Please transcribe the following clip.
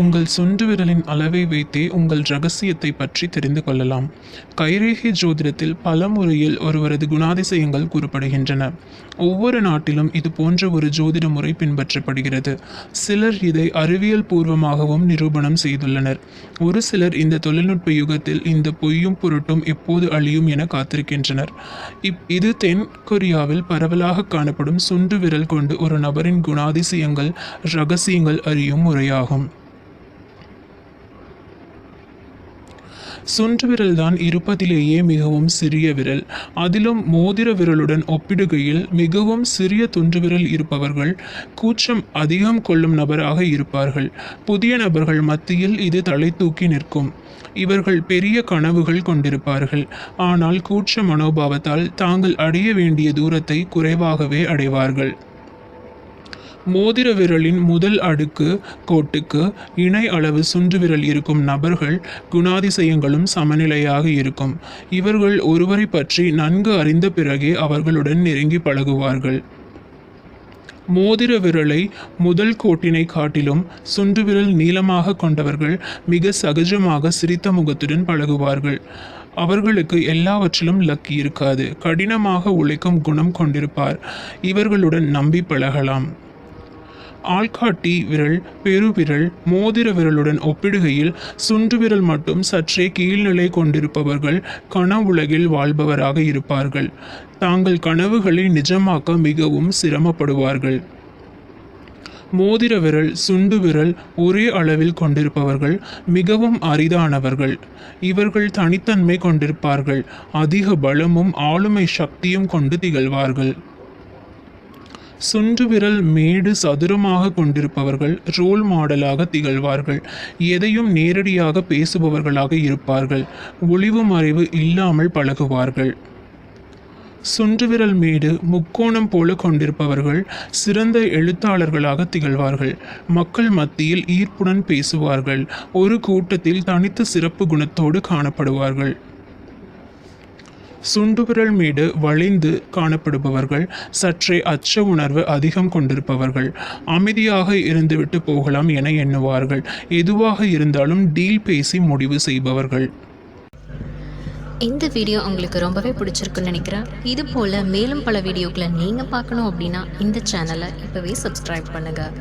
உங்கள் சுண்டு விரலின் அளவை வைத்தே உங்கள் ரகசியத்தை பற்றி தெரிந்து கொள்ளலாம். கைரேகை ஜோதிடத்தில் பல முறையில் ஒருவரது குணாதிசயங்கள் கூறப்படுகின்றன. ஒவ்வொரு நாட்டிலும் இது போன்ற ஒரு ஜோதிட முறை பின்பற்றப்படுகிறது. சிலர் இதை அறிவியல் பூர்வமாகவும் நிரூபணம் செய்துள்ளனர். ஒரு சிலர் இந்த தொழில்நுட்ப யுகத்தில் இந்த பொய்யும் பொருட்டும் எப்போது அழியும் என காத்திருக்கின்றனர். இது தென் கொரியாவில் பரவலாக காணப்படும் சுண்டு விரல் கொண்டு ஒரு நபரின் குணாதிசயங்கள் ரகசியங்கள் அறியும் முறையாகும். சுண்டு விரல் தான் இருப்பதிலேயே மிகவும் சிறிய விரல். அதிலும் மோதிர விரலுடன் ஒப்பிடுகையில் மிகவும் சிறிய துண்டு விரல் இருப்பவர்கள் கூச்சம் அதிகம் கொள்ளும் நபராக இருப்பார்கள். புதிய நபர்கள் மத்தியில் இது தலை தூக்கி நிற்கும். இவர்கள் பெரிய கனவுகள் கொண்டிருப்பார்கள். ஆனால் கூச்ச மனோபாவத்தால் தாங்கள் அடைய வேண்டிய தூரத்தை குறைவாகவே அடைவார்கள். மோதிர விரலின் முதல் அடுக்கு கோட்டுக்கு இணை அளவு சுண்டு விரல் இருக்கும் நபர்கள் குணாதிசயங்களும் சமநிலையாக இருக்கும். இவர்கள் ஒருவரை பற்றி நன்கு அறிந்த பிறகே அவர்களுடன் நெருங்கி பழகுவார்கள். மோதிர விரலை முதல் கோட்டினை காட்டிலும் சுண்டு விரல் நீளமாக கொண்டவர்கள் மிக சகஜமாக சிரித்த முகத்துடன் பழகுவார்கள். அவர்களுக்கு எல்லாவற்றிலும் லக் இருக்காது. கடினமாக உழைக்கும் குணம் கொண்டிருப்பார். இவர்களுடன் நம்பி பழகலாம். ஆள்காட்டி விரல், பெருவிரல், மோதிர விரலுடன் ஒப்பிடுகையில் சுண்டு விரல் மட்டும் சற்றே கீழ்நிலை கொண்டிருப்பவர்கள் கனவுலகில் வாழ்பவராக இருப்பார்கள். தாங்கள் கனவுகளை நிஜமாக்க மிகவும் சிரமப்படுவார்கள். மோதிர விரல், சுண்டு விரல் ஒரே அளவில் கொண்டிருப்பவர்கள் மிகவும் அரிதானவர்கள். இவர்கள் தனித்தன்மை கொண்டிருப்பார்கள். அதிக பலமும் ஆளுமை சக்தியும் கொண்டு திகழ்வார்கள். சுண்டு விரல் மேடு சதுரமாக கொண்டிருப்பவர்கள் ரோல் மாடலாக திகழ்வார்கள். எதையும் நேரடியாக பேசுபவர்களாக இருப்பார்கள். ஒளிவு மறைவு இல்லாமல் பழகுவார்கள். சுண்டு விரல் மேடு முக்கோணம் போல கொண்டிருப்பவர்கள் சிறந்த எழுத்தாளர்களாக திகழ்வார்கள். மக்கள் மத்தியில் ஈர்ப்புடன் பேசுவார்கள். ஒரு கூட்டத்தில் தனித்த சிறப்பு குணத்தோடு காணப்படுவார்கள். சுண்டு விரல் மீது வளைந்து காணப்படுபவர்கள் சற்றே அச்ச உணர்வு அதிகம் கொண்டிருப்பவர்கள். அமைதியாக இருந்துவிட்டு போகலாம் என எண்ணுவார்கள். எதுவாக இருந்தாலும் டீல் பேசி முடிவு செய்பவர்கள். இந்த வீடியோ உங்களுக்கு ரொம்பவே பிடிச்சிருக்குன்னு நினைக்கிறேன். இது போல் மேலும் பல வீடியோக்களை நீங்கள் பார்க்கணும் அப்படின்னா இந்த சேனலை இப்போவே சப்ஸ்கிரைப் பண்ணுங்கள்.